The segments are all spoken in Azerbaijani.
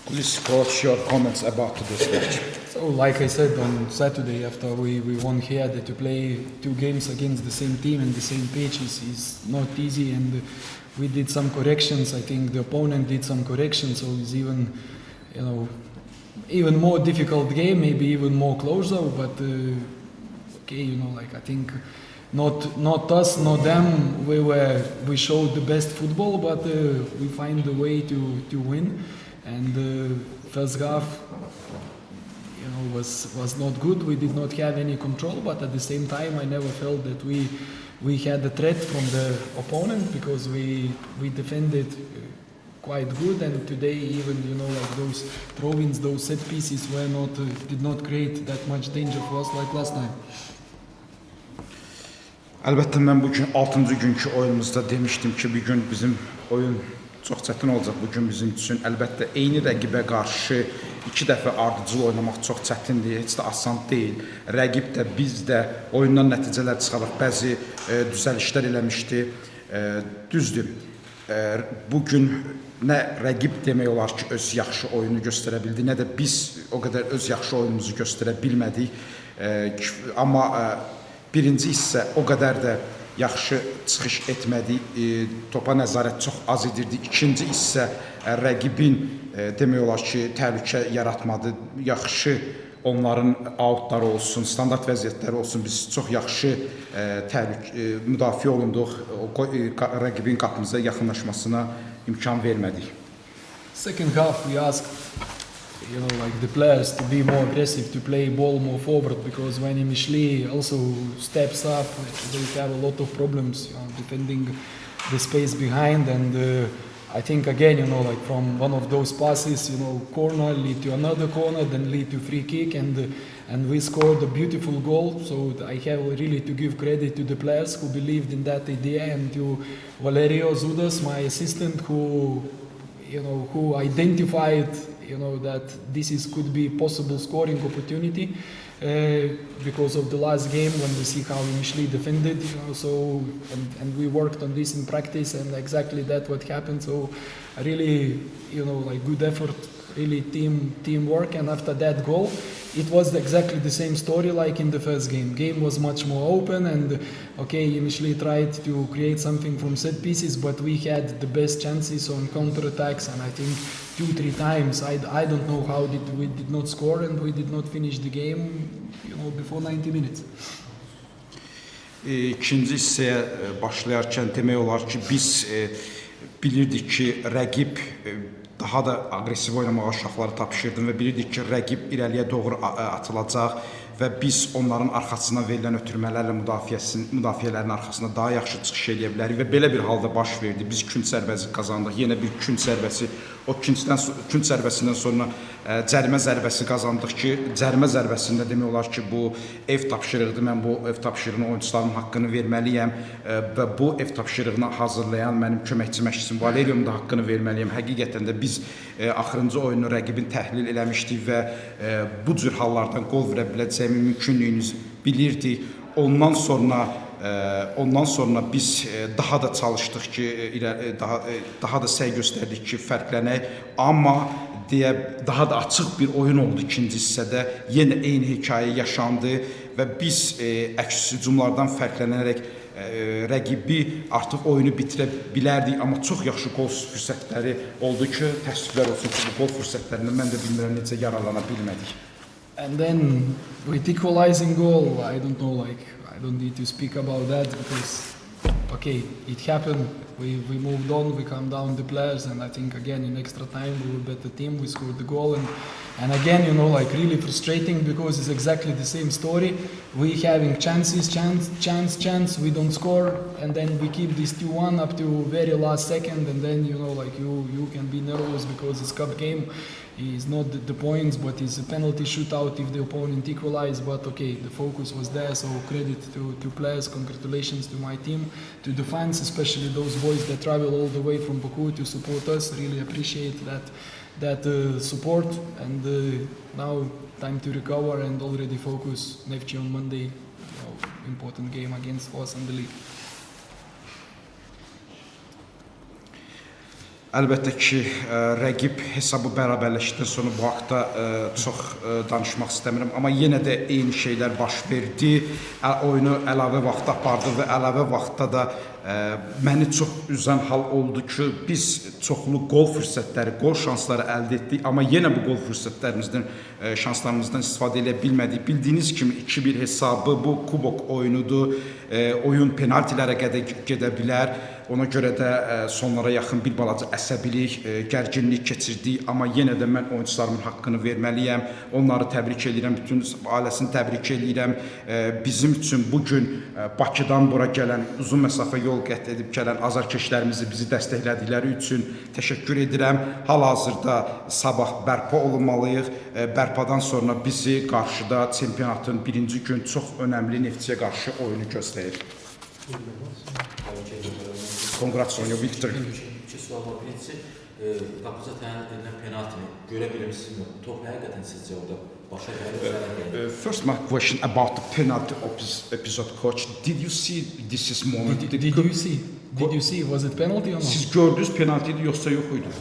Please quote your comments about this match. So, like I said on Saturday, after we won here, that to play 2 games against the same team and the same pitch is not easy, and we did some corrections. I think the opponent did some corrections, so it's even more difficult game, maybe even more closer. But I think not us, not them. We showed the best football, but we find a way to win. And first half, was not good. We did not have any control, but at the same time, I never felt that we had a threat from the opponent, because we defended quite good. And today, even those throw-ins, those set pieces did not create that much danger for us like last time. Əlbəttə mən bugün 6-cı günkü oyunumuzda demişdim ki, bir gün bizim oyun çox çətin olacaq bu gün bizim üçün. Əlbəttə eyni rəqibə qarşı 2 dəfə ardıcıl oynamaq çox çətindir, heç də asan deyil. Rəqib də, biz də oyundan nəticələr çıxaraq bəzi düzəlişlər eləmişdi. Düzdür, bugün nə rəqib demək olar ki, öz yaxşı oyunu göstərə bildi, nə də biz o qədər öz yaxşı oyunumuzu göstərə bilmədik. Amma birinci hissə o qədər də yaxşı çıxış etmədik, topa nəzarət çox az edirdi. İkinci hissə rəqibin demək olar ki, təhlükə yaratmadı. Yaxşı onların outları olsun, standart vəziyyətləri olsun, biz çox yaxşı müdafiə olunduq, rəqibin qapımıza yaxınlaşmasına imkan vermədik. Second half we asked the players to be more aggressive, to play ball more forward, because when Imishli also steps up, they have a lot of problems defending the space behind. And I think again, from one of those passes, corner lead to another corner, then lead to free kick, and we scored a beautiful goal. So I have really to give credit to the players who believed in that idea, and to Valerio Zudas, my assistant, who identified that this could be possible scoring opportunity because of the last game when we see how Imishli defended. And we worked on this in practice, and exactly that what happened. So really, good effort, really teamwork. And after that goal, it was exactly the same story like in the first game. Game was much more open, and Imishli tried to create something from set pieces, but we had the best chances on counter-attacks, and I think 2-3 times. I don't know how we did not score, and we did not finish the game before 90 minutes. İkinci hissəyə başlayarkən demək olar ki, biz bilirdik ki, rəqib daha da aqressiv oynamağa uşaqları tapışırdı və bilirdik ki, rəqib irəliyə doğru atılacaq və biz onların arxasına verilən ötürmələrlə müdafiələrin arxasında daha yaxşı çıxış edə bilərik və belə bir halda baş verdi. Biz künc zərbəsi qazandıq, yenə bir künc zərbəsi, o künc zərbəsindən sonra cərimə zərbəsi qazandıq ki, cərimə zərbəsində demək olar ki, bu ev tapşırıqdır. Mən bu ev tapşırığına oyuncuların haqqını verməliyəm və bu ev tapşırığını hazırlayan mənim köməkçi məşqçim Valerium da haqqını verməliyəm. Həqiqətən də biz axırıncı oyunu rəqibin təhlil eləmişdik və bu cür hallardan qol verə biləcəyimi mümkünlüyünü bilirdik. Ondan sonra biz daha da çalışdıq ki, daha da səy göstərdik ki, fərqlənək. Amma daha da açıq bir oyun oldu ikinci hissədə. Yenə eyni hekayə yaşandı və biz əks hücumlardan fərqlənərək rəqibi artıq oyunu bitirə bilərdik. Amma çox yaxşı gol fürsətləri oldu ki, təəssüflər olsun ki, bu gol fürsətlərindən mən də bilmirəm necə yararlana bilmədik. And then with equalizing goal, I don't need to speak about that, because it happened. We moved on, we calmed down the players, and I think again in extra time we were a better team. We scored the goal, and again really frustrating, because it's exactly the same story. We having chances, chance, we don't score, and then we keep this 2-1 up to very last second, and then you can be nervous because it's cup game. It's not the points, but it's a penalty shootout if the opponent equalized. But the focus was there, so credit to players, congratulations to my team, to the fans, especially those boys that travel all the way from Baku to support us. Really appreciate that support, and now time to recover and already focus Nefci on Monday, important game against Foss and the league. Əlbəttə ki, rəqib hesabı bərabərləşdikdən sonra bu haqda çox danışmaq istəmirəm, amma yenə də eyni şeylər baş verdi. Oyunu əlavə vaxta apardı və əlavə vaxtda da məni çox üzən hal oldu ki, biz çoxlu qol fürsətləri, qol şansları əldə etdik, amma yenə bu qol fürsətlərimizdən, şanslarımızdan istifadə edə bilmədik. Bildiyiniz kimi 2-1 hesabı bu kubok oyunudur. Oyun penaltilərə qədər gedə bilər. Ona görə də sonlara yaxın bir balaca əsəbilik, gərginlik keçirdik, amma yenə də mən oyunçularımın haqqını verməliyəm. Onları təbrik edirəm, bütün ailəsini təbrik edirəm. Bizim üçün bugün Bakıdan bura gələn, uzun məsafə yol qət edib gələn azarkeşlərimizi bizi dəstəklədikləri üçün təşəkkür edirəm. Hal-hazırda sabah bərpa olunmalıyıq. Bərpadan sonra bizi qarşıda çempionatın birinci gün çox önəmli Neftçiyə qarşı oyunu gözləyir. Congrats on your victory. İki sual var. Birincisi, qapıca təyin edilən penaltini görə bilmişsiniz mi? Top həqiqətən sizcə orada başa gəlir? First, my question about the penalty episode, coach. Did you see this moment? Did you see? Did you see? Was it penalty or not? Siz gördünüz penaltıydı yoxsa yox idi?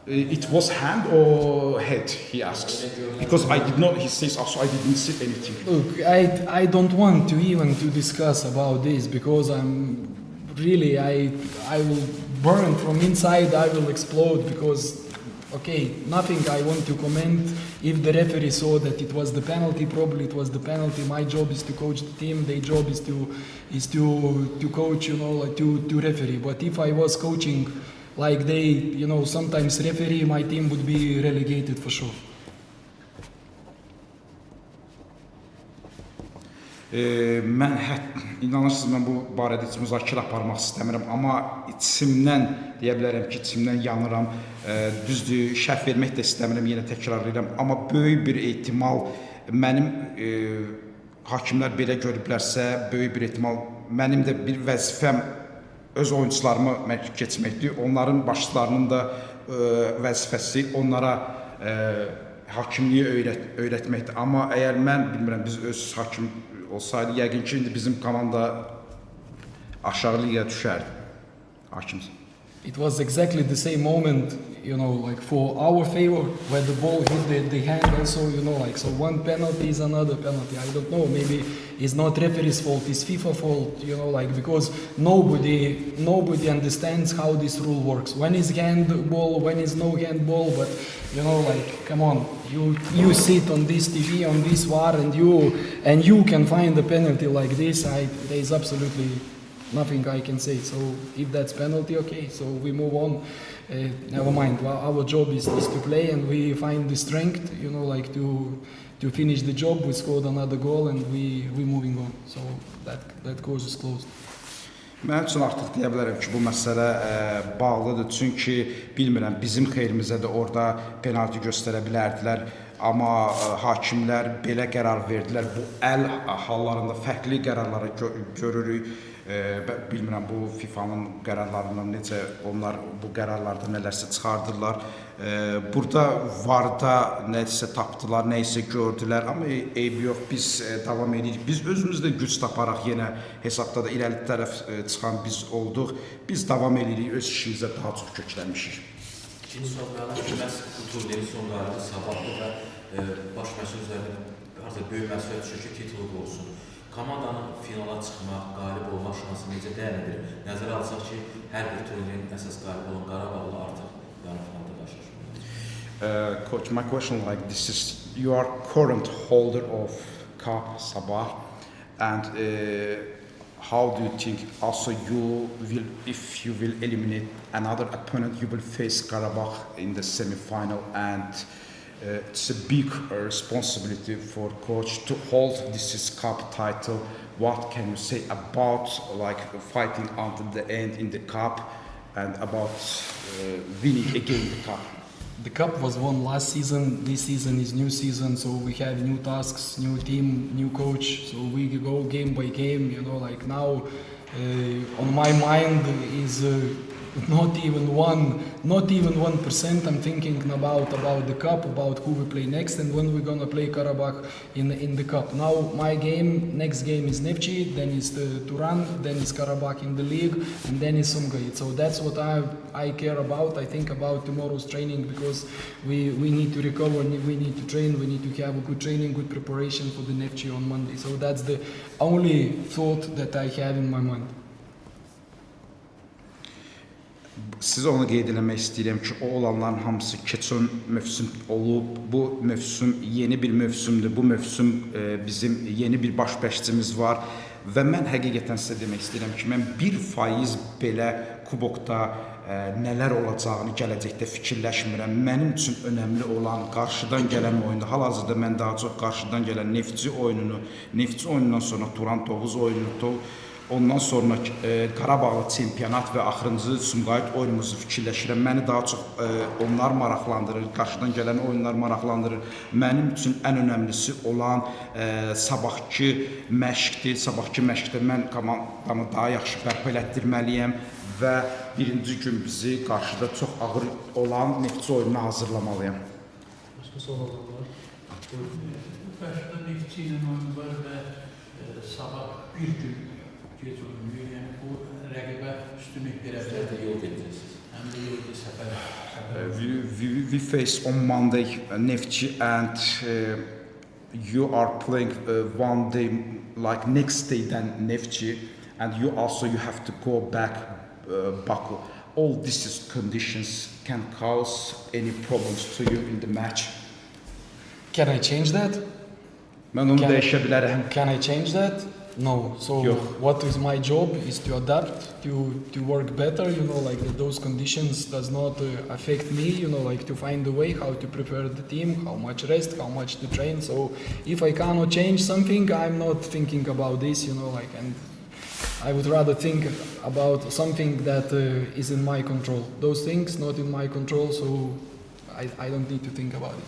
It was hand or head, he asks. Because I did not, he says also I didn't see anything. Look, I don't want to even to discuss about this because I'm really, I will burn from inside, I will explode because, okay, nothing I want to comment. If the referee saw that it was the penalty, probably it was the penalty. My job is to coach the team, their job is to coach, you know, like to referee. But if I was coaching like they, you know, sometimes referee, my team would be relegated for sure. Mən inanırsınız, mən bu barədə heç müzakirə aparmaq istəmirəm, amma içimdən deyə bilərəm ki, içimdən yanıram. Düzdür, şərh vermək də istəmirəm, yenə təkrarlayıram, amma böyük bir ehtimal mənim hakimlər belə görüblərsə, böyük bir ehtimal mənim də bir vəzifəm öz oyunçularımı keçməkdir. Onların başçılarının da vəzifəsi onlara hakimliyi öyrətməkdir. Amma əgər mən bilmirəm, biz öz hakim olsaydı, yəqin ki, indi bizim komanda aşağı liqaya düşərdi. Hakimiz. It was exactly the same moment, you know, like for our favor, where the ball hit the hand also, you know, like, so one penalty is another penalty. I don't know, maybe it's not referee's fault, it's FIFA fault, you know, like, because nobody understands how this rule works. When is handball, when is no handball, but, you know, like, come on, you sit on this TV, on this VAR, and you can find a penalty like this. There is absolutely nothing I can say. So if that's penalty, okay, so we move on. Never mind. Well, our job is to play, and we find the strength, you know, like to finish the job. We scored another goal, and we moving on. So that course is closed. Mənim üçün artıq deyə bilərəm ki, bu məsələ bağlıdır. Çünki bilmirəm, bizim xeyrimizə də orada penalti göstərə bilərdilər. Amma hakimlər belə qərar verdilər. Bu əl hallarında fərqli qərarları görürük. Bilmirəm, bu FIFA'nın qərarlarından necə onlar bu qərarlarda nələrsə çıxardırlar. Burada VAR-da nəsə tapdılar, nəyisə gördülər, amma eybi yox, biz davam edirik. Biz özümüz də güc taparaq yenə hesabda da irəli tərəf çıxan biz olduq. Biz davam edirik, öz işimizə daha çox köklənmişik. İkinci sual mənim ki, məhz bu turnirin sonlarında sabahlı və baş məsul üzərində böyük məsuliyyət düşür ki, titulluq olsun. Komandanın finala çıxmaq, qalib olmaq şansı necə dəyərlidir? Nəzərə alsaq ki, hər bir turnirin əsas qalib olan Qarabağlı artıq yarı finalda başlayır. Coach, my question like this is, you are current holder of Cup Sabah, and how do you think also you will, if you will eliminate another opponent, you will face Karabakh in the semi-final, and it's a big responsibility for coach to hold this cup title. What can you say about like fighting until the end in the cup and about winning again the cup? The cup was won last season. This season is new season, so we have new tasks, new team, new coach. So we go game by game. You know, like now, on my mind is not even 1%. I'm thinking about the cup, about who we play next, and when we're gonna play Karabakh in the cup. Now my next game is Neftchi, then is the Turan, then is Karabakh in the league, and then is Sumgayit. So that's what I care about. I think about tomorrow's training because we need to recover, we need to train, we need to have a good training, good preparation for the Neftchi on Monday. So that's the only thought that I have in my mind. Sizə onu qeyd eləmək istəyirəm ki, o olanların hamısı keçən mövsüm olub. Bu mövsüm yeni bir mövsümdür. Bu mövsüm bizim yeni bir baş məşqçimiz var və mən həqiqətən sizə demək istəyirəm ki, mən 1% belə kubokda nələr olacağını gələcəkdə fikirləşmirəm. Mənim üçün önəmli olan qarşıdan gələn oyunda, hal-hazırda mən daha çox qarşıdan gələn Neftçi oyunundan sonra Turan Tovuz oyununu, ondan sonra Qarabağlı çempionat və axırıncı Sumqayıt oyunumuzu fikirləşirəm. Məni daha çox onlar maraqlandırır, qarşıdan gələn oyunlar maraqlandırır. Mənim üçün ən önəmlisi olan sabahki məşqdir. Sabahki məşqdə mən komandamı daha yaxşı bərpa elətdirməliyəm və birinci gün bizi qarşıda çox ağır olan Neftçi oyununa hazırlamalıyam. Başka sorular var. Qarşıda Neftçi ilə oyun var və sabah bir gün gec oynayır. Yəni bu rəqibə üstünlük verə bilər. Yol gedəcəksiniz. Həm də yolda səfər. We face on Monday Neftchi and you are playing one day like next day than Neftchi and you have to go back Baku. All these conditions can cause any problems to you in the match. Can I change that? Mən onu dəyişə bilərəm. Can I change that? No. So Yok. what is my job is to adapt, to work better, like those conditions does not affect me, like to find a way how to prepare the team, how much rest, how much to train. So if I cannot change something, I'm not thinking about this, and I would rather think about something that is in my control. Those things not in my control, so I don't need to think about it.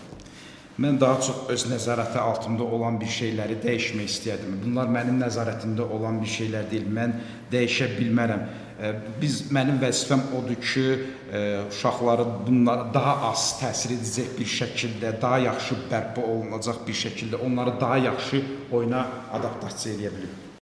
Mən daha çox öz nəzarəti altında olan bir şeyləri dəyişmək istəyərdim. Bunlar mənim nəzarətimdə olan bir şeylər deyil. Mən dəyişə bilmərəm. Mənim vəzifəm odur ki, uşaqları bunlara daha az təsir edəcək bir şəkildə, daha yaxşı bərpa olunacaq bir şəkildə onları daha yaxşı oyuna adaptasiya edə bilim.